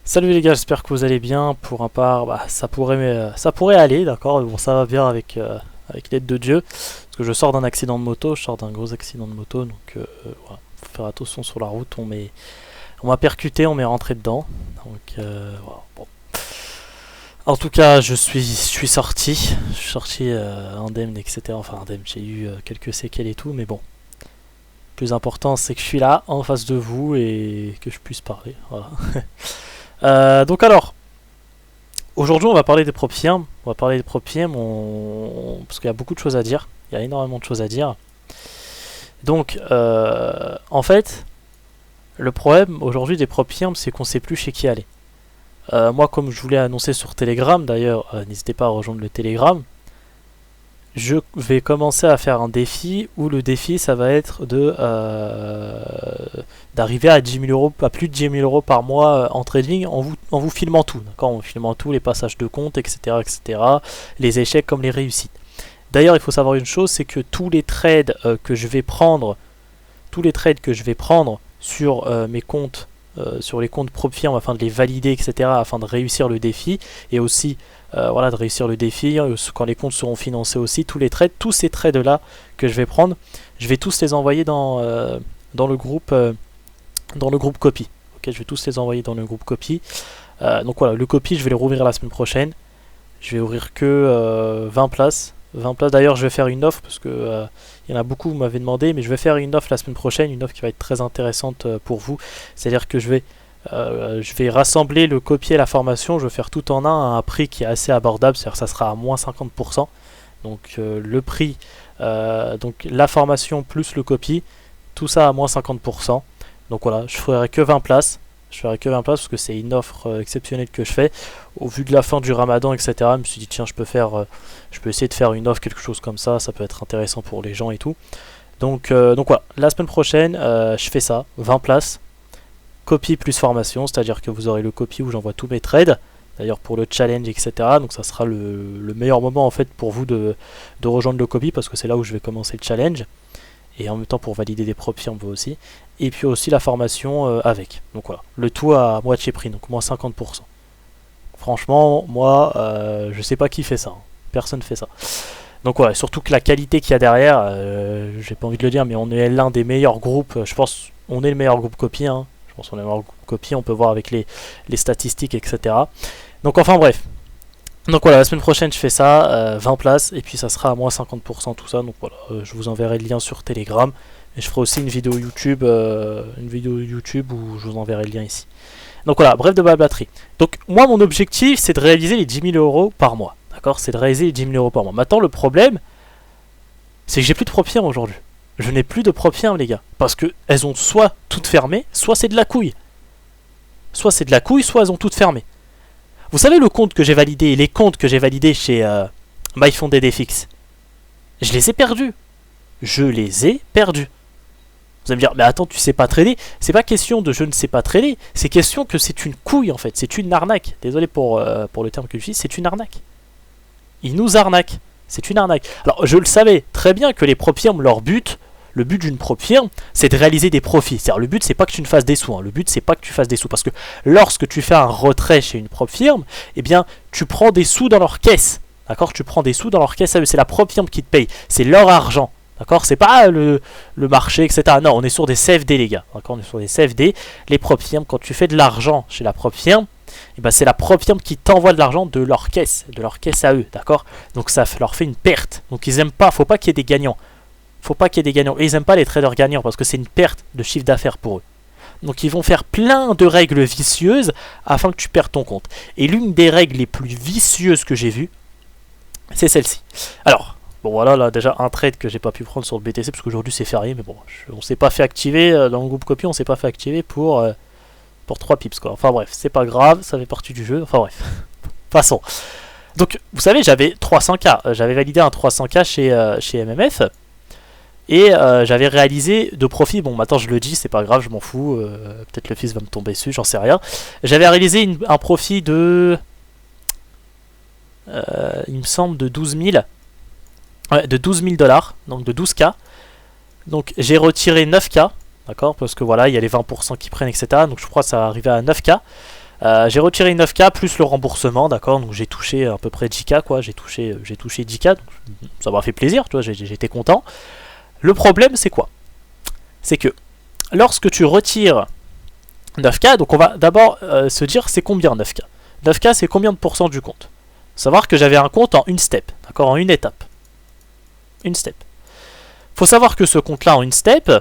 Salut les gars, j'espère que vous allez bien. Pour un part, ça pourrait aller, d'accord. Bon, ça va bien avec l'aide de Dieu. Parce que je sors d'un accident de moto, je sors d'un gros accident de moto, donc voilà, faut faire attention sur la route. On m'a percuté, on m'est rentré dedans. Donc voilà. Bon. En tout cas, je suis sorti indemne, etc. Enfin indemne, j'ai eu quelques séquelles et tout, mais bon. Le plus important, c'est que je suis là, en face de vous, et que je puisse parler. Voilà. Donc alors, aujourd'hui on va parler des prop firmes. On va parler des prop firmes parce qu'il y a beaucoup de choses à dire. Il y a énormément de choses à dire. Donc, en fait, le problème aujourd'hui des prop firmes, c'est qu'on sait plus chez qui aller. Moi, comme je voulais annoncer sur Telegram, d'ailleurs, n'hésitez pas à rejoindre le Telegram. Je vais commencer à faire un défi où le défi ça va être d'arriver à 10 000 euros, à plus de 10 000 euros par mois en trading en vous filmant tout, d'accord, en vous filmant tout, les passages de compte, etc., les échecs comme les réussites. D'ailleurs, il faut savoir une chose, c'est que tous les trades que je vais prendre, sur mes comptes, sur les comptes prop firm afin de les valider, etc., afin de réussir le défi, et aussi voilà, de réussir le défi, quand les comptes seront financés aussi, tous ces trades là que je vais prendre, je vais tous les envoyer dans le groupe copy. Ok, je vais tous les envoyer dans le groupe copy. Donc voilà, le copy, je vais le rouvrir la semaine prochaine. Je vais ouvrir que 20 places. 20 places. D'ailleurs, je vais faire une offre parce que il y en a beaucoup, vous m'avez demandé, mais je vais faire une offre la semaine prochaine, une offre qui va être très intéressante pour vous. C'est-à-dire que je vais rassembler le copier et la formation, je vais faire tout en un à un prix qui est assez abordable, c'est-à-dire que ça sera à moins 50%. Donc le prix, donc la formation plus le copy, tout ça à moins 50%. Donc voilà, je ferai que 20 places. Je ferai que 20 places parce que c'est une offre exceptionnelle que je fais. Au vu de la fin du ramadan, etc., je me suis dit tiens, je peux essayer de faire une offre, quelque chose comme ça peut être intéressant pour les gens et tout. Donc voilà, la semaine prochaine, je fais ça, 20 places. Copie plus formation, c'est-à-dire que vous aurez le copy où j'envoie tous mes trades, d'ailleurs pour le challenge, etc. Donc ça sera le meilleur moment en fait pour vous de rejoindre le copy parce que c'est là où je vais commencer le challenge. Et en même temps pour valider des prop firmes vous aussi. Et puis aussi la formation avec. Donc voilà, le tout à moitié prix, donc moins 50%. Franchement, moi, je sais pas qui fait ça. Hein. Personne fait ça. Donc voilà, surtout que la qualité qu'il y a derrière, j'ai pas envie de le dire, mais on est l'un des meilleurs groupes, je pense, on est le meilleur groupe copy, hein. Je pense qu'on est le meilleur groupe copy, on peut voir avec les statistiques, etc. Donc enfin bref. Donc voilà, la semaine prochaine je fais ça, 20 places, et puis ça sera à moins 50% tout ça, donc voilà, je vous enverrai le lien sur Telegram, et je ferai aussi une vidéo YouTube où je vous enverrai le lien ici. Donc voilà, bref de blablaterie. Donc moi mon objectif c'est de réaliser les 10 000 euros par mois, d'accord, c'est de réaliser les 10 000 euros par mois. Maintenant le problème, c'est que j'ai plus de prop firm aujourd'hui. Je n'ai plus de prop firm les gars, parce que elles ont soit toutes fermées, soit c'est de la couille. Soit c'est de la couille, soit elles ont toutes fermé. Vous savez le compte que j'ai validé, les comptes que j'ai validés chez MyFondedFX, je les ai perdus. Je les ai perdus. Vous allez me dire, mais attends, tu sais pas trader. C'est pas question de je ne sais pas trader, c'est question que c'est une couille en fait, c'est une arnaque. Désolé pour le terme que j'utilise, c'est une arnaque. Ils nous arnaquent, c'est une arnaque. Alors je le savais très bien que les prop firmes, le but d'une prop firme, c'est de réaliser des profits. C'est-à-dire, le but, c'est pas que tu ne fasses des sous. Hein. Le but, c'est pas que tu fasses des sous. Parce que lorsque tu fais un retrait chez une prop firme, eh bien, tu prends des sous dans leur caisse. D'accord, tu prends des sous dans leur caisse à eux. C'est la prop firme qui te paye. C'est leur argent. D'accord, c'est pas le marché, etc. Non, on est sur des CFD, les gars. D'accord, on est sur des CFD. Les prop firmes, quand tu fais de l'argent chez la prop firme, eh ben, c'est la prop firme qui t'envoie de l'argent de leur caisse à eux. D'accord, donc ça leur fait une perte. Donc ils aiment pas. Faut pas qu'il y ait des gagnants. Faut pas qu'il y ait des gagnants. Et ils aiment pas les traders gagnants parce que c'est une perte de chiffre d'affaires pour eux. Donc ils vont faire plein de règles vicieuses afin que tu perdes ton compte. Et l'une des règles les plus vicieuses que j'ai vues, c'est celle-ci. Alors, bon voilà, là déjà un trade que j'ai pas pu prendre sur le BTC parce qu'aujourd'hui c'est férié, mais bon, on s'est pas fait activer dans le groupe copy, on s'est pas fait activer pour 3 pips quoi. Enfin bref, c'est pas grave, ça fait partie du jeu. Enfin bref, passons. Donc vous savez, j'avais 300K, j'avais validé un 300K chez MMF. Et j'avais réalisé de profit, bon maintenant je le dis, c'est pas grave, je m'en fous, peut-être le fils va me tomber dessus, j'en sais rien. J'avais réalisé un profit de, il me semble, de 12 000, ouais, de 12 000 $, donc de 12K. Donc j'ai retiré 9K, d'accord, parce que voilà, il y a les 20% qui prennent, etc. Donc je crois que ça arrivait à 9K. J'ai retiré 9K plus le remboursement, d'accord, donc j'ai touché à peu près 10K, quoi, j'ai touché 10K, donc ça m'a fait plaisir, tu vois, j'étais content. Le problème, c'est quoi? C'est que lorsque tu retires 9K, donc on va d'abord se dire c'est combien 9K. 9K, c'est combien de pourcents du compte? Savoir que j'avais un compte en une step, d'accord, en une étape. Une step. Faut savoir que ce compte-là, en une step,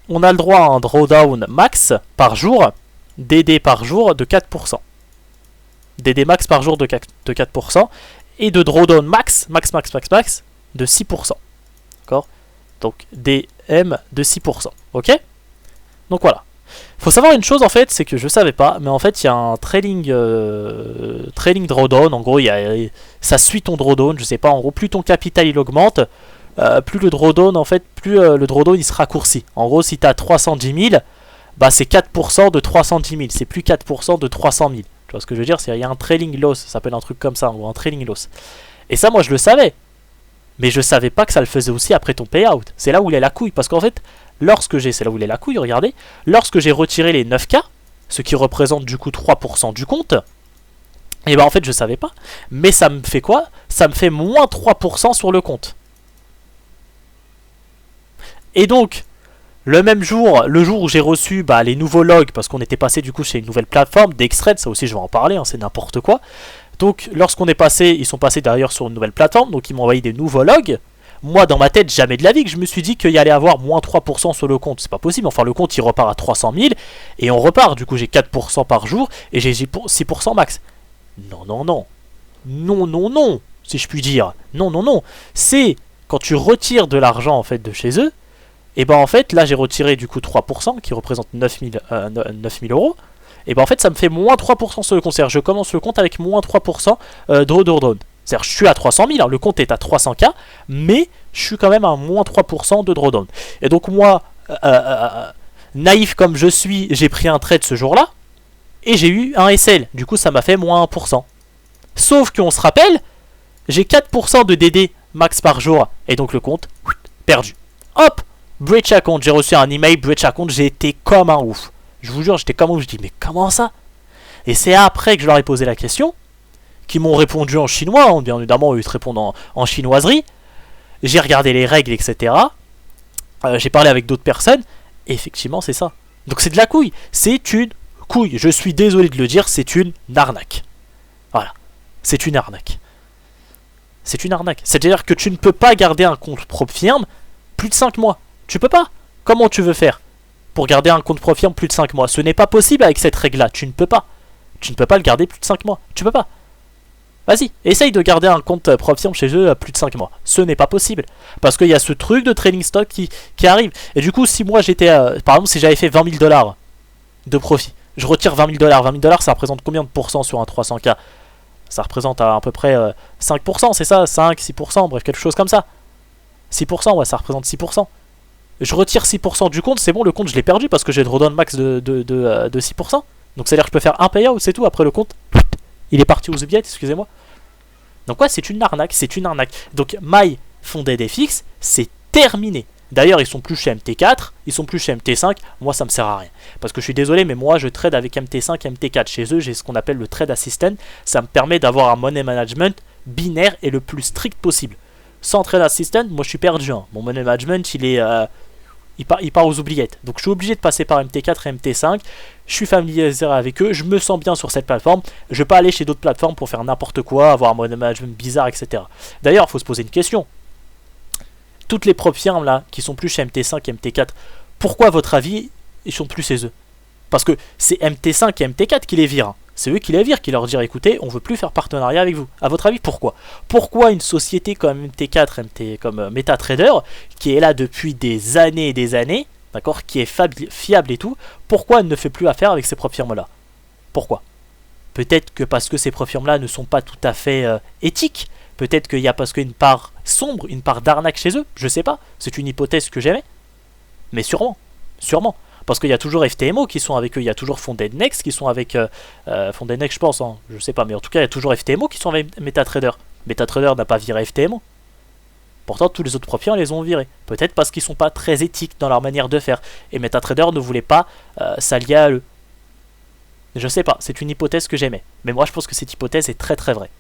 on a le droit à un drawdown max par jour, DD par jour de 4%. DD max par jour de 4%. Et de drawdown max de 6%. D'accord? Donc DM de 6%. Ok? Donc voilà. Faut savoir une chose en fait, c'est que je savais pas, mais en fait il y a un trailing drawdown. En gros, ça suit ton drawdown. Je sais pas, en gros, plus ton capital il augmente, plus le drawdown en fait, plus le drawdown il se raccourcit. En gros, si tu as 310 000, bah c'est 4% de 310 000, c'est plus 4% de 300 000. Tu vois ce que je veux dire? Il y a un trailing loss, ça s'appelle un truc comme ça, en gros, un trailing loss. Et ça, moi je le savais. Mais je savais pas que ça le faisait aussi après ton payout. C'est là où il est la couille. Parce qu'en fait, c'est là où il est la couille, regardez. Lorsque j'ai retiré les 9K, ce qui représente du coup 3% du compte, et ben en fait je savais pas. Mais ça me fait quoi? Ça me fait moins 3% sur le compte. Et donc, le même jour, le jour où j'ai reçu les nouveaux logs, parce qu'on était passé du coup chez une nouvelle plateforme, Dextrade, ça aussi je vais en parler, hein, c'est n'importe quoi. Donc lorsqu'on est passé, ils sont passés d'ailleurs sur une nouvelle plateforme, donc ils m'ont envoyé des nouveaux logs. Moi dans ma tête, jamais de la vie que je me suis dit qu'il y allait avoir moins 3% sur le compte. C'est pas possible, enfin le compte il repart à 300 000 et on repart. Du coup j'ai 4% par jour et j'ai 6% max. Non, non, non. Non, non, non, si je puis dire. Non, non, non. C'est quand tu retires de l'argent en fait de chez eux, et ben en fait là j'ai retiré du coup 3% qui représente 9 000 euros. Et ben en fait ça me fait moins 3% sur le compte. C'est-à-dire je commence le compte avec moins 3% de drawdown. C'est-à-dire je suis à 300 000, hein, le compte est à 300K, mais je suis quand même à moins 3% de drawdown. Et donc moi, naïf comme je suis, j'ai pris un trade ce jour-là, et j'ai eu un SL. Du coup ça m'a fait moins 1%. Sauf qu'on se rappelle, j'ai 4% de DD max par jour, et donc le compte, perdu. Hop, breach account, j'ai reçu un email, breach account, j'ai été comme un ouf. Je vous jure, j'étais comme un ouf, je dis mais comment ça? Et c'est après que je leur ai posé la question, qui m'ont répondu en chinois, hein, bien évidemment, ils te répondent en chinoiserie. J'ai regardé les règles, etc. J'ai parlé avec d'autres personnes, et effectivement, c'est ça. Donc c'est de la couille. C'est une couille. Je suis désolé de le dire, c'est une arnaque. Voilà. C'est une arnaque. C'est une arnaque. C'est-à-dire que tu ne peux pas garder un compte propre firme plus de 5 mois. Tu peux pas. Comment tu veux faire pour garder un compte propre firme plus de 5 mois? Ce n'est pas possible avec cette règle-là. Tu ne peux pas. Tu ne peux pas le garder plus de 5 mois. Tu peux pas. Vas-y, essaye de garder un compte propre firme chez eux à plus de 5 mois. Ce n'est pas possible. Parce qu'il y a ce truc de trading stock qui arrive. Et du coup, si moi j'étais... par exemple, si j'avais fait 20 000 $ de profit, je retire 20 000 $. 20 000 $, ça représente combien de pourcents sur un 300K? Ça représente à peu près 5%, c'est ça? 5, 6%, bref, quelque chose comme ça. 6%, ouais, ça représente 6%. Je retire 6% du compte, c'est bon, le compte je l'ai perdu parce que j'ai le drawdown max de 6%. Donc c'est-à-dire que je peux faire un payout, c'est tout, après le compte... Il est parti aux oubliettes, excusez-moi. Donc ouais, c'est une arnaque, c'est une arnaque. Donc My Fonded FX, c'est terminé. D'ailleurs, ils sont plus chez MT4, ils sont plus chez MT5. Moi, ça me sert à rien. Parce que je suis désolé, mais moi, je trade avec MT5 et MT4. Chez eux, j'ai ce qu'on appelle le Trade Assistant. Ça me permet d'avoir un money management binaire et le plus strict possible. Sans Trade Assistant, moi, je suis perdu. Hein. Mon money management, il part aux oubliettes. Donc je suis obligé de passer par MT4 et MT5. Je suis familiarisé avec eux. Je me sens bien sur cette plateforme. Je vais pas aller chez d'autres plateformes pour faire n'importe quoi, avoir un money management bizarre, etc. D'ailleurs, il faut se poser une question. Toutes les propres firmes là, qui sont plus chez MT5 et MT4, pourquoi, à votre avis, ils sont plus chez eux? Parce que c'est MT5 et MT4 qui les virent. C'est eux qui les virent, qui leur disent écoutez, on veut plus faire partenariat avec vous. À votre avis, pourquoi? Pourquoi une société comme MT4, comme MetaTrader, qui est là depuis des années et des années, d'accord, qui est fiable et tout, pourquoi elle ne fait plus affaire avec ces propres firmes-là? Pourquoi? Peut-être que parce que ces propres firmes-là ne sont pas tout à fait éthiques. Peut-être qu'il y a parce qu'il y a une part sombre, une part d'arnaque chez eux. Je sais pas. C'est une hypothèse que j'aimais. Mais sûrement. Sûrement. Parce qu'il y a toujours FTMO qui sont avec eux, il y a toujours Fonded Next qui sont avec... Fonded Next je pense, hein, je sais pas, mais en tout cas il y a toujours FTMO qui sont avec MetaTrader. MetaTrader n'a pas viré FTMO. Pourtant tous les autres propriétaires les ont virés. Peut-être parce qu'ils sont pas très éthiques dans leur manière de faire. Et MetaTrader ne voulait pas s'allier à eux. Je sais pas, c'est une hypothèse que j'aimais. Mais moi je pense que cette hypothèse est très très vraie.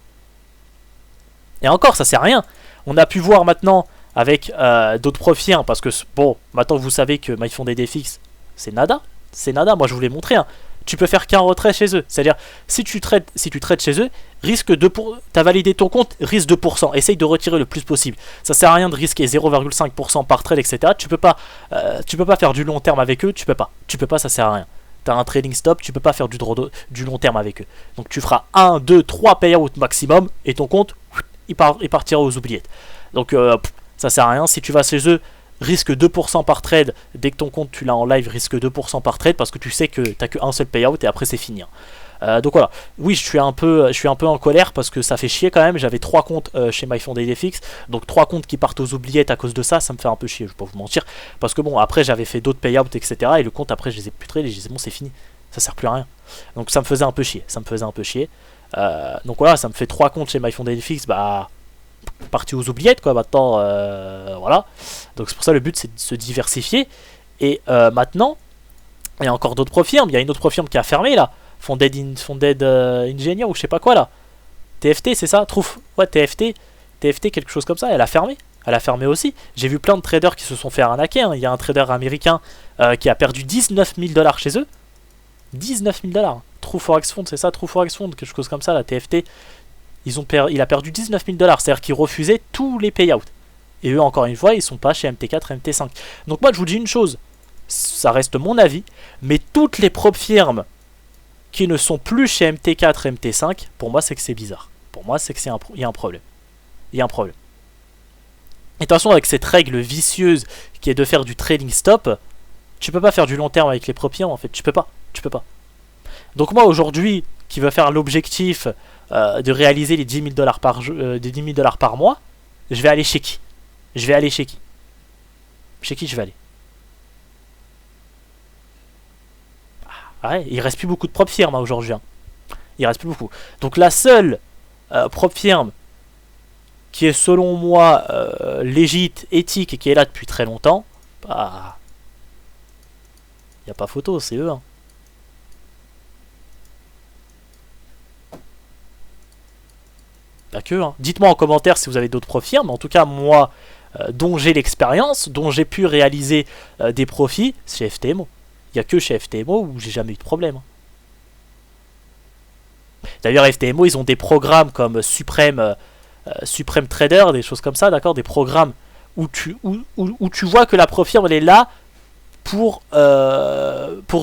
Et encore, ça sert à rien. On a pu voir maintenant avec d'autres profils, hein, parce que bon, maintenant vous savez que MyFondedFX, c'est nada. C'est nada, moi je vous l'ai montré. Hein. Tu peux faire qu'un retrait chez eux. C'est-à-dire, si tu trades chez eux, risque 2%. Tu as validé ton compte, risque 2%. Essaye de retirer le plus possible. Ça sert à rien de risquer 0,5% par trade, etc. Tu peux pas faire du long terme avec eux, tu peux pas, ça sert à rien. Tu as un trading stop, tu peux pas faire du long terme avec eux. Donc tu feras 1, 2, 3 payouts maximum et ton compte, il partira aux oubliettes. Donc ça sert à rien. Si tu vas chez eux, risque 2% par trade. Dès que ton compte tu l'as en live, risque 2% par trade parce que tu sais que tu n'as qu'un seul payout et après c'est fini. Donc voilà, oui, je suis un peu en colère parce que ça fait chier quand même. J'avais 3 comptes chez MyFondedFX, donc 3 comptes qui partent aux oubliettes à cause de ça, ça me fait un peu chier, je vais pas vous mentir. Parce que bon, après j'avais fait d'autres payouts, etc. Et le compte après je les ai plus trade et je disais bon, c'est fini, ça sert plus à rien. Donc ça me faisait un peu chier, donc voilà, ça me fait 3 comptes chez MyFondedFX, bah parti aux oubliettes quoi maintenant, voilà. Donc c'est pour ça le but c'est de se diversifier. Et maintenant, il y a encore d'autres profirmes, il y a une autre profirme qui a fermé là. Fonded Engineer ou je sais pas quoi là. TFT c'est ça? Ouais, TFT quelque chose comme ça, elle a fermé. Elle a fermé aussi. J'ai vu plein de traders qui se sont fait arnaquer. Hein. Il y a un trader américain qui a perdu 19 000 $ chez eux. 19 000 $. True Forex Fund, c'est ça? True Forex Fund, quelque chose comme ça, la TFT. Il a perdu 19 000 $. C'est-à-dire qu'ils refusaient tous les payouts. Et eux, encore une fois, ils sont pas chez MT4, MT5. Donc moi, je vous dis une chose. Ça reste mon avis. Mais toutes les prop firmes qui ne sont plus chez MT4 et MT5, pour moi c'est que c'est bizarre. Pour moi c'est que il y a un problème. Il y a un problème. Et attention, avec cette règle vicieuse qui est de faire du trading stop, tu peux pas faire du long terme avec les propiens en fait. Tu peux pas. Donc moi aujourd'hui, qui veut faire l'objectif de réaliser les 10 000 $ par mois, je vais aller chez qui? Chez qui je vais aller? Ouais, il reste plus beaucoup de propres firmes aujourd'hui. Hein. Il reste plus beaucoup. Donc la seule propre firme qui est selon moi légite, éthique et qui est là depuis très longtemps, bah, il n'y a pas photo, c'est eux. Hein. Pas que. Hein. Dites-moi en commentaire si vous avez d'autres propres firmes. En tout cas, moi, dont j'ai l'expérience, dont j'ai pu réaliser des profits, c'est FTMO. Il n'y a que chez FTMO où j'ai jamais eu de problème. D'ailleurs, FTMO, ils ont des programmes comme Supreme Trader, des choses comme ça, d'accord? Des programmes où tu vois que la prop firm, elle est là pour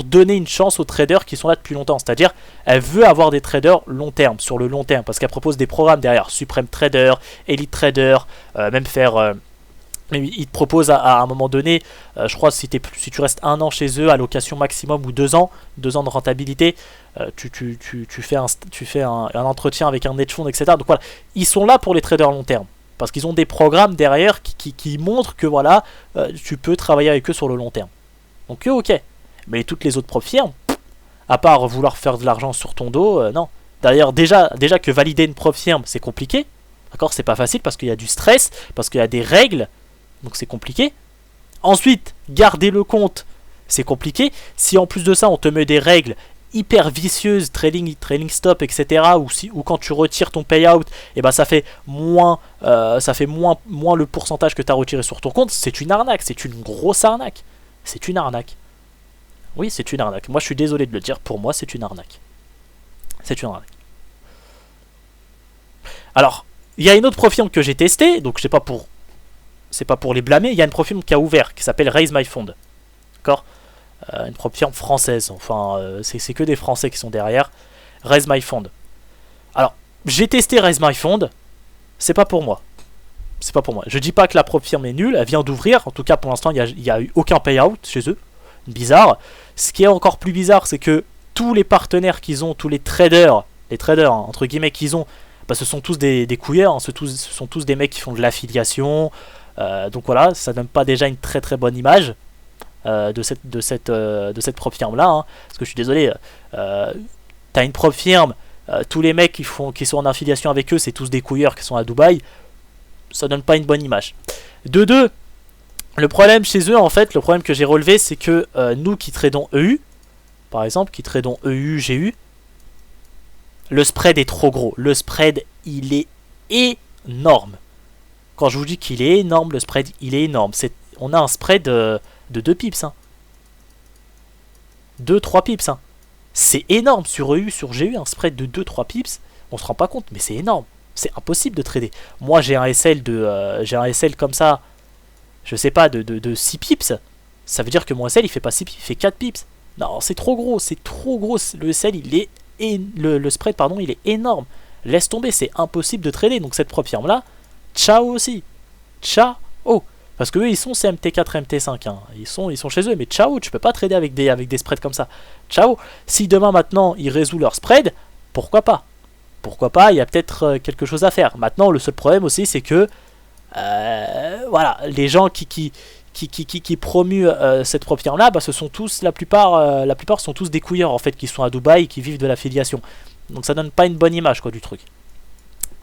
donner une chance aux traders qui sont là depuis longtemps. C'est-à-dire, elle veut avoir des traders long terme, sur le long terme, parce qu'elle propose des programmes derrière. Supreme Trader, Elite Trader, même faire... ils te proposent à un moment donné, je crois si tu restes 1 an chez eux, allocation maximum ou 2 ans de rentabilité, tu fais un entretien avec un hedge fund, etc. Donc voilà, ils sont là pour les traders long terme. Parce qu'ils ont des programmes derrière qui montrent que voilà, tu peux travailler avec eux sur le long terme. Donc ok. Mais toutes les autres prop firmes, à part vouloir faire de l'argent sur ton dos, non. D'ailleurs, déjà que valider une prop firme, c'est compliqué. D'accord, c'est pas facile parce qu'il y a du stress, parce qu'il y a des règles. Donc c'est compliqué. Ensuite, garder le compte, c'est compliqué. Si en plus de ça, on te met des règles hyper vicieuses, trailing stop, etc. Ou quand tu retires ton payout, et ben ça fait moins le pourcentage que tu as retiré sur ton compte. C'est une arnaque, c'est une grosse arnaque. C'est une arnaque. Oui, c'est une arnaque. Moi, je suis désolé de le dire. Pour moi, c'est une arnaque. C'est une arnaque. Alors, il y a une autre profil que j'ai testé, donc c'est pas pour les blâmer, il y a une profil qui a ouvert, qui s'appelle Raise My Fund. D'accord, une profil française, enfin, c'est que des Français qui sont derrière. Raise My Fund. Alors, j'ai testé Raise My Fund, c'est pas pour moi. C'est pas pour moi. Je dis pas que la profil est nulle, elle vient d'ouvrir, en tout cas pour l'instant, il n'y a eu aucun payout chez eux. Bizarre. Ce qui est encore plus bizarre, c'est que tous les partenaires qu'ils ont, tous les traders hein, entre guillemets qu'ils ont, bah, ce sont tous des couilleurs, hein, ce sont tous des mecs qui font de l'affiliation. Donc voilà, ça donne pas déjà une très très bonne image de cette prop firme là, hein, parce que je suis désolé, t'as une prop firme, tous les mecs qui sont en affiliation avec eux, c'est tous des couilleurs qui sont à Dubaï, ça donne pas une bonne image. De deux, le problème chez eux, en fait, le problème que j'ai relevé, c'est que nous qui tradons EU, par exemple, qui trade en EU, GU, le spread est trop gros. Le spread, il est énorme. Quand je vous dis qu'il est énorme, le spread, il est énorme. On a un spread de 2 pips. Hein. 2-3 pips. Hein. C'est énorme sur EU, sur GU, un spread de 2-3 pips. On se rend pas compte, mais c'est énorme. C'est impossible de trader. Moi, j'ai un SL comme ça, je sais pas, de 6 pips. Ça veut dire que mon SL, il fait pas 6 pips, il fait 4 pips. Non, c'est trop gros, c'est trop gros. Le SL, le spread, pardon, il est énorme. Laisse tomber, c'est impossible de trader. Donc cette prop firme là, ciao aussi. Ciao. Parce que eux, ils sont CMT4, MT5. Hein. Ils sont chez eux, mais ciao, tu peux pas trader avec des spreads comme ça. Ciao. Si demain, maintenant, ils résolvent leur spread, pourquoi pas? Pourquoi pas, il y a peut-être quelque chose à faire. Maintenant, le seul problème aussi, c'est que voilà, les gens qui promuent cette prop firme là, bah, ce sont tous, la plupart sont tous des couilleurs en fait, qui sont à Dubaï et qui vivent de l'affiliation. Donc ça donne pas une bonne image quoi du truc.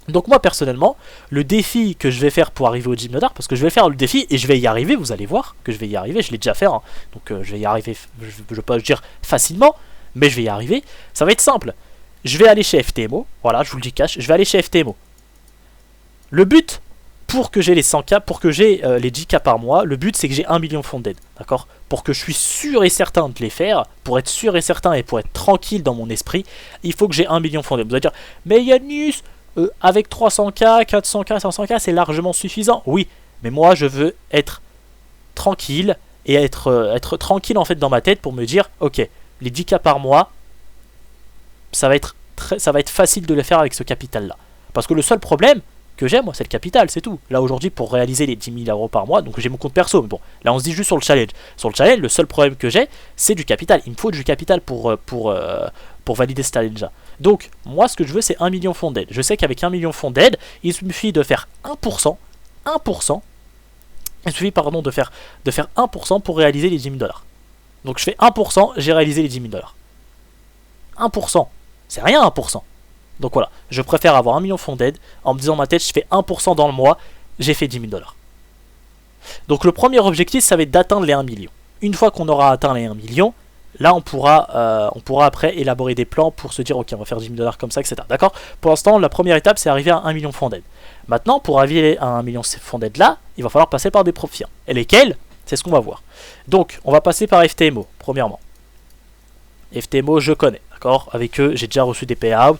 Donc moi personnellement, le défi que je vais faire pour arriver au Gym Nodar, parce que je vais faire le défi et je vais y arriver, vous allez voir que je vais y arriver, je l'ai déjà fait, hein, donc je vais y arriver, je peux pas dire facilement, mais je vais y arriver, ça va être simple. Je vais aller chez FTMO, voilà, je vous le dis cash, je vais aller chez FTMO. Le but, pour que j'ai les 100K, pour que j'ai les 10K par mois, le but c'est que j'ai 1 million funded, d'accord? Pour que je suis sûr et certain de les faire, pour être sûr et certain et pour être tranquille dans mon esprit, il faut que j'ai 1 million funded. Vous allez dire, mais Yannis, avec 300K, 400K, 500K, c'est largement suffisant. Oui, mais moi je veux être tranquille et être tranquille en fait dans ma tête pour me dire, ok, les 10K par mois, ça va être facile de le faire avec ce capital là. Parce que le seul problème que j'ai, moi, c'est le capital, c'est tout. Là aujourd'hui, pour réaliser les 10 000 € par mois, donc j'ai mon compte perso, mais bon, là on se dit juste sur le challenge. Sur le challenge, le seul problème que j'ai, c'est du capital. Il me faut du capital pour valider ce challenge là. Donc, moi, ce que je veux, c'est 1 million funded. Je sais qu'avec 1 million funded, il suffit de faire 1%, il suffit, pardon, de faire 1% pour réaliser les 10 000 $. Donc je fais 1%, j'ai réalisé les 10 000 $. 1%, c'est rien 1%. Donc voilà, je préfère avoir 1 million funded en me disant dans ma tête, je fais 1% dans le mois, j'ai fait 10 000 $. Donc le premier objectif, ça va être d'atteindre les 1 million. Une fois qu'on aura atteint les 1 million, là on pourra après élaborer des plans pour se dire ok, on va faire 10 000 $ comme ça, etc. D'accord? Pour l'instant, la première étape, c'est arriver à 1 million funded. Maintenant, pour arriver à 1 million funded là, il va falloir passer par des prop firmes. Et lesquels? C'est ce qu'on va voir. Donc, on va passer par FTMO, premièrement. FTMO, je connais. D'accord, avec eux, j'ai déjà reçu des payouts,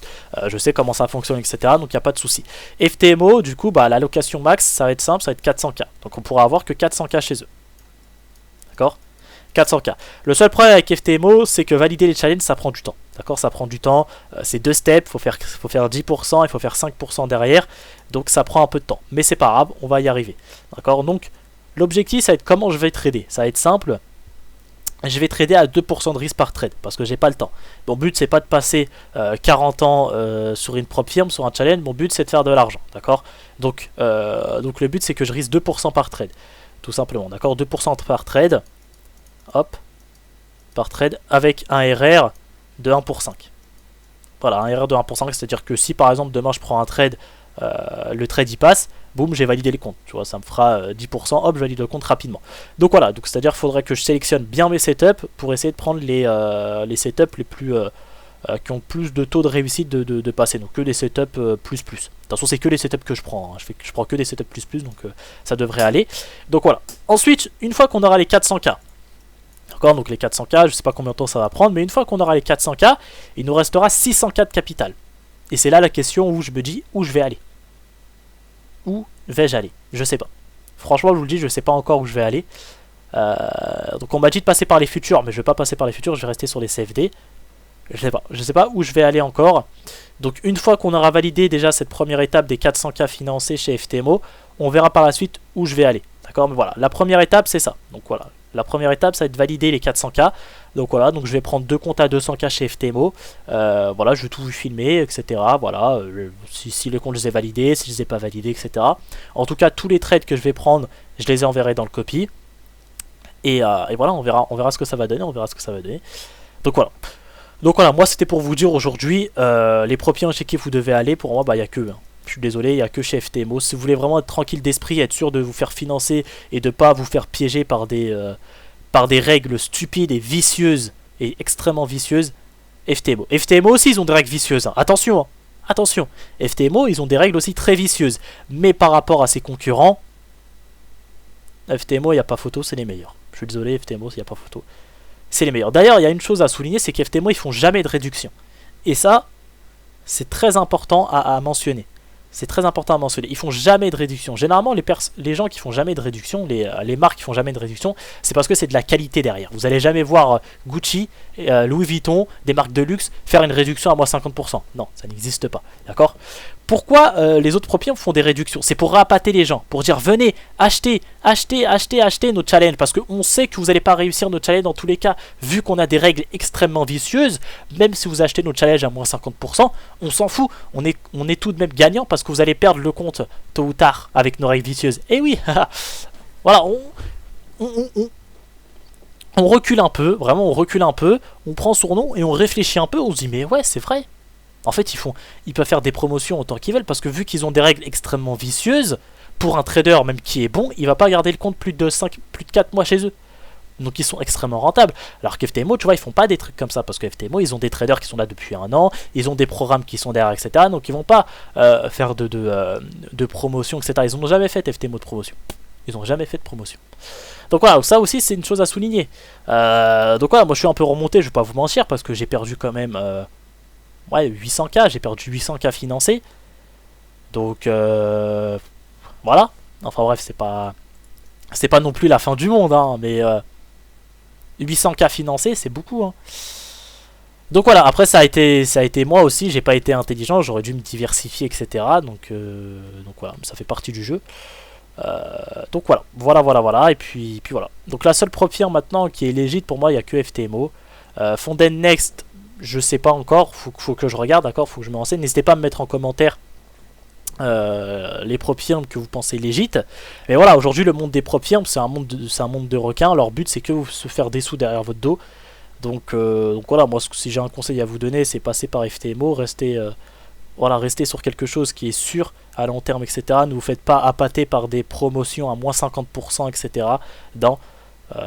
je sais comment ça fonctionne, etc. Donc il n'y a pas de souci. FTMO, du coup, bah, l'allocation max, ça va être simple, ça va être 400K. Donc on pourra avoir que 400K chez eux. D'accord, 400K. Le seul problème avec FTMO, c'est que valider les challenges, ça prend du temps. D'accord, ça prend du temps. C'est 2 steps, il faut faire 10%, il faut faire 5% derrière. Donc ça prend un peu de temps. Mais c'est pas grave, on va y arriver. D'accord, donc l'objectif, ça va être comment je vais trader. Ça va être simple. Je vais trader à 2% de risque par trade parce que j'ai pas le temps. Mon but c'est pas de passer 40 ans sur une propre firme, sur un challenge. Mon but c'est de faire de l'argent, d'accord, donc le but c'est que je risque 2% par trade, tout simplement, d'accord, 2% par trade, hop, par trade avec un RR de 1 pour 5. Voilà, un RR de 1 pour 5, c'est à dire que si par exemple demain je prends un trade, le trade y passe, boum, j'ai validé les comptes, tu vois, ça me fera 10%, hop, je valide le compte rapidement. Donc voilà, donc c'est à dire qu'il faudrait que je sélectionne bien mes setups pour essayer de prendre les setups les plus qui ont plus de taux de réussite de passer, donc que des setups plus. Attention, c'est que les setups que je prends, hein. Je prends que des setups plus, donc ça devrait aller. Donc voilà, ensuite, une fois qu'on aura les 400K, d'accord, donc les 400K, je sais pas combien de temps ça va prendre, mais une fois qu'on aura les 400K, il nous restera 600K de capital. Et c'est là la question où je me dis où je vais aller. Où vais-je aller? Je sais pas. Franchement, je vous le dis, je sais pas encore où je vais aller. Donc on m'a dit de passer par les futurs, mais je vais pas passer par les futurs, je vais rester sur les CFD. Je sais pas où je vais aller encore. Donc une fois qu'on aura validé déjà cette première étape des 400K financés chez FTMO, on verra par la suite où je vais aller. D'accord, mais voilà, la première étape c'est ça. Donc voilà, la première étape ça va être valider les 400K. Donc voilà, donc je vais prendre 2 comptes à 200K chez FTMO. Voilà, je vais tout filmer, etc. Voilà, si les comptes je les ai validés, si je les ai pas validés, etc. En tout cas, tous les trades que je vais prendre, je les enverrai dans le copy. Et voilà, on verra ce que ça va donner, Donc voilà, moi c'était pour vous dire aujourd'hui, les propriétaires chez qui vous devez aller, pour moi, bah il n'y a que eux. Je suis désolé, il n'y a que chez FTMO. Si vous voulez vraiment être tranquille d'esprit, être sûr de vous faire financer et de ne pas vous faire piéger par des règles stupides et vicieuses et extrêmement vicieuse, FTMO. FTMO aussi, ils ont des règles vicieuses. Hein. Attention, hein. Attention. FTMO, ils ont des règles aussi très vicieuses. Mais par rapport à ses concurrents, FTMO, il n'y a pas photo, c'est les meilleurs. Je suis désolé, FTMO, il n'y a pas photo. C'est les meilleurs. D'ailleurs, il y a une chose à souligner, c'est qu'FTMO, ils font jamais de réduction. Et ça, c'est très important à mentionner. C'est très important à mentionner. Ils font jamais de réduction. Généralement, les gens qui font jamais de réduction, les marques qui font jamais de réduction, c'est parce que c'est de la qualité derrière. Vous allez jamais voir Gucci, Louis Vuitton, des marques de luxe faire une réduction à moins 50%. Non, ça n'existe pas. D'accord ? Pourquoi les autres propriétaires font des réductions? C'est pour appâter les gens, pour dire venez, achetez nos challenges, parce qu'on sait que vous n'allez pas réussir nos challenges dans tous les cas, vu qu'on a des règles extrêmement vicieuses. Même si vous achetez nos challenges à moins 50%, on s'en fout, on est tout de même gagnant, parce que vous allez perdre le compte tôt ou tard avec nos règles vicieuses. Et oui, voilà, on recule un peu, vraiment on recule un peu, on prend son nom et on réfléchit un peu, on se dit mais ouais c'est vrai. En fait, ils peuvent faire des promotions autant qu'ils veulent parce que vu qu'ils ont des règles extrêmement vicieuses, pour un trader même qui est bon, il va pas garder le compte plus de 4 mois chez eux. Donc ils sont extrêmement rentables. Alors qu'FTMO, tu vois, ils font pas des trucs comme ça parce que FTMO, ils ont des traders qui sont là depuis un an, ils ont des programmes qui sont derrière, etc. Donc ils vont pas faire de promotion, etc. Ils n'ont jamais fait FTMO de promotion. Ils n'ont jamais fait de promotion. Donc voilà, ça aussi c'est une chose à souligner. Donc voilà, moi je suis un peu remonté, je vais pas vous mentir, parce que j'ai perdu quand même... ouais, 800K, j'ai perdu 800K financés. Donc, voilà. Enfin bref, c'est pas non plus la fin du monde, hein, mais 800K financés, c'est beaucoup. Hein. Donc voilà, après ça a été moi aussi, j'ai pas été intelligent, j'aurais dû me diversifier, etc. Donc voilà, ça fait partie du jeu. Donc voilà. Et puis voilà. Donc la seule prop firme maintenant qui est légite pour moi, il n'y a que FTMO. Fonden Next, je sais pas encore, faut que je regarde, d'accord, faut que je me renseigne. N'hésitez pas à me mettre en commentaire les prop firmes que vous pensez légites. Mais voilà, aujourd'hui le monde des prop firmes, c'est un monde de requins. Leur but c'est que vous se faire des sous derrière votre dos. Donc voilà, moi si j'ai un conseil à vous donner, c'est passer par FTMO, rester sur quelque chose qui est sûr à long terme, etc. Ne vous faites pas appâter par des promotions à moins 50%, etc.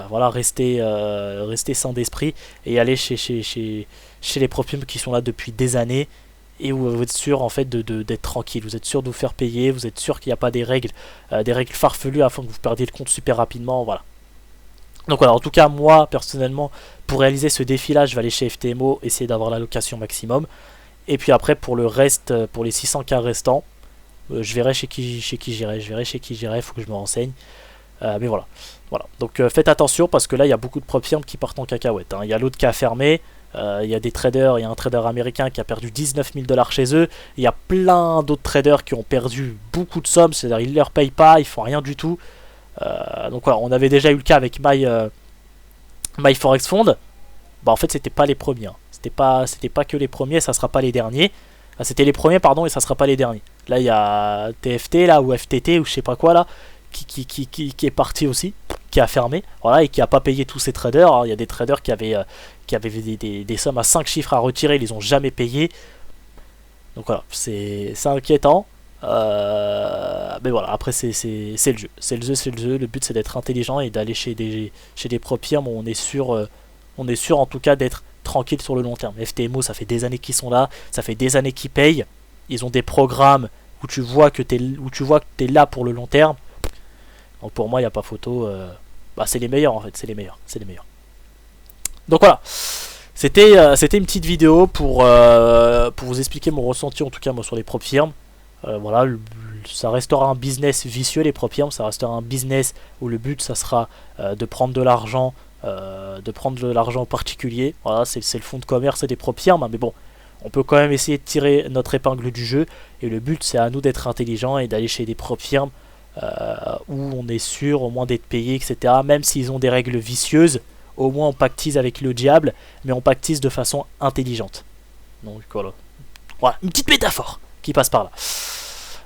Voilà, restez sain d'esprit et allez chez les prop firmes qui sont là depuis des années et où vous êtes sûr en fait d'être tranquille, vous êtes sûr de vous faire payer, vous êtes sûr qu'il n'y a pas des règles farfelues afin que vous perdiez le compte super rapidement, voilà. Donc voilà, en tout cas moi personnellement pour réaliser ce défi là je vais aller chez FTMO, essayer d'avoir l'allocation maximum, et puis après pour le reste, pour les 600K restants, je verrai chez qui j'irai, faut que je me renseigne, mais voilà. Donc faites attention parce que là il y a beaucoup de prop firmes qui partent en cacahuète, hein. Il y a l'autre qui a fermé, il y a des traders, il y a un trader américain qui a perdu 19 000 $ chez eux, il y a plein d'autres traders qui ont perdu beaucoup de sommes, c'est-à-dire ils ne leur payent pas, ils font rien du tout. Donc voilà, on avait déjà eu le cas avec My Forex Fund. Bah en fait c'était pas les premiers, hein. C'était pas que les premiers, ça sera pas les derniers. C'était les premiers pardon et ça sera pas les derniers. Là il y a TFT là ou FTT ou je sais pas quoi là qui est parti aussi, qui a fermé, voilà, et qui a pas payé tous ces traders. Alors, il y a des traders qui avaient des sommes à 5 chiffres à retirer, ils les ont jamais payé. Donc voilà, c'est inquiétant. Mais voilà, après c'est le jeu. Le but c'est d'être intelligent et d'aller chez des prop firmes où on est sûr en tout cas d'être tranquille sur le long terme. FTMO, ça fait des années qu'ils sont là, ça fait des années qu'ils payent. Ils ont des programmes où tu vois que t'es là pour le long terme. Donc pour moi il n'y a pas photo. C'est les meilleurs en fait, c'est les meilleurs. Donc voilà, c'était une petite vidéo pour vous expliquer mon ressenti en tout cas moi sur les prop firmes. Voilà, ça restera un business vicieux les prop firmes, ça restera un business où le but ça sera de prendre de l'argent en particulier. Voilà, c'est le fonds de commerce des prop firmes, hein, mais bon, on peut quand même essayer de tirer notre épingle du jeu et le but c'est à nous d'être intelligents et d'aller chez des prop firmes où on est sûr au moins d'être payé, etc. Même s'ils ont des règles vicieuses, au moins on pactise avec le diable, mais on pactise de façon intelligente. Donc voilà, une petite métaphore qui passe par là.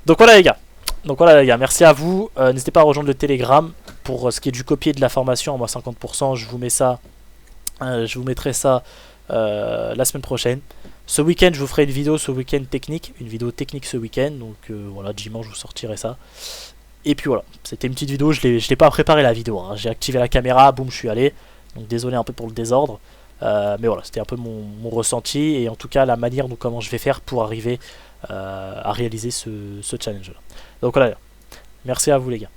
Donc voilà les gars, merci à vous. N'hésitez pas à rejoindre le Telegram pour ce qui est du copier de la formation à moins 50%. Je vous mettrai ça la semaine prochaine. Ce week-end je vous ferai une vidéo ce vidéo technique ce week-end. Donc voilà, dimanche je vous sortirai ça. Et puis voilà, c'était une petite vidéo, je l'ai pas préparé la vidéo, hein. J'ai activé la caméra, boum, je suis allé. Donc désolé un peu pour le désordre. Mais voilà, c'était un peu mon ressenti et en tout cas la manière dont comment je vais faire pour arriver à réaliser ce challenge là. Donc voilà, merci à vous les gars.